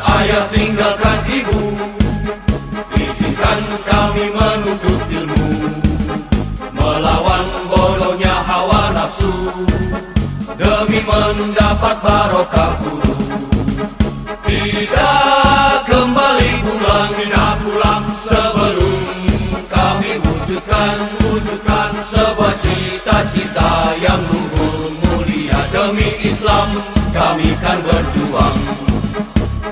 ayah, tinggalkan ibu. Izinkan kami menuntut ilmu, melawan bodohnya hawa nafsu, demi mendapat barokah guru. Tidak kembali pulang, tidak pulang sebelum kami wujudkan sebuah cita-cita yang luhur mulia. Demi Islam kami kan berjuang.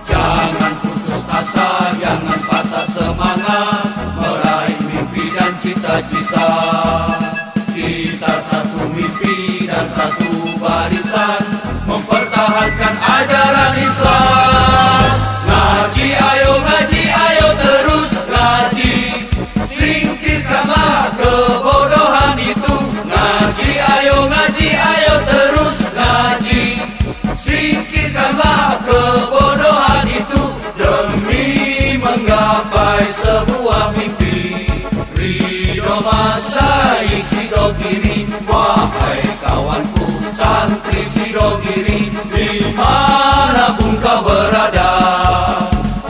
Jangan putus asa, jangan patah semangat, meraih mimpi dan cita-cita. Kita satu mimpi dan satu barisan, mempertahankan ajaran Islam. Ngaji ayo terus ngaji, singkirkanlah kebodohan itu. Ngaji ayo terus ngaji, singkirkanlah kebodohan itu. Demi menggapai sebuah mimpi, ridho masyayikh Sidogiri. Wahai kawanku santri Sidogiri, dimanapun kau berada,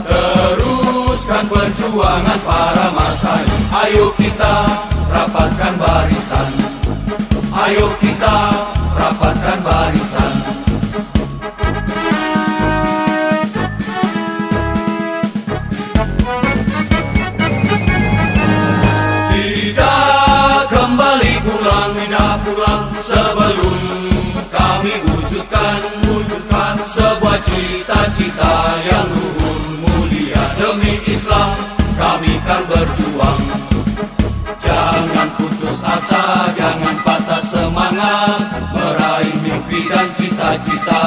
teruskan perjuangan para masyayikh. Ayo kita rapatkan barisan, ayo kita rapatkan barisan. Tidak pulang sebelum kami wujudkan sebuah cita-cita yang luhur mulia. Demi Islam kami kan berjuang. Jangan putus asa, jangan patah semangat, meraih mimpi dan cita-cita.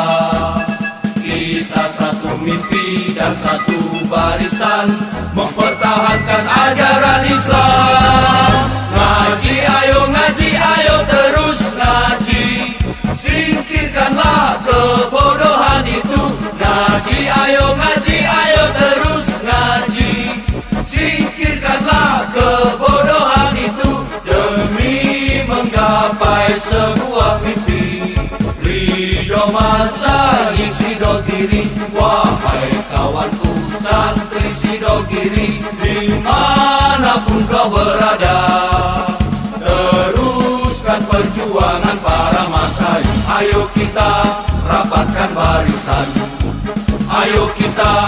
Kita satu mimpi dan satu barisan, mempertahankan ajaran Islam. Ngaji ayo terus ngaji, singkirkanlah kebodohan itu. Ngaji ayo terus ngaji, singkirkanlah kebodohan itu. Demi menggapai sebuah mimpi, ridho masyayikh Sidogiri. Wahai kawanku santri Sidogiri, dimanapun kau berada, teruskan perjuangan para masyayikh. Ayo kita rapatkan barisan, ayo kita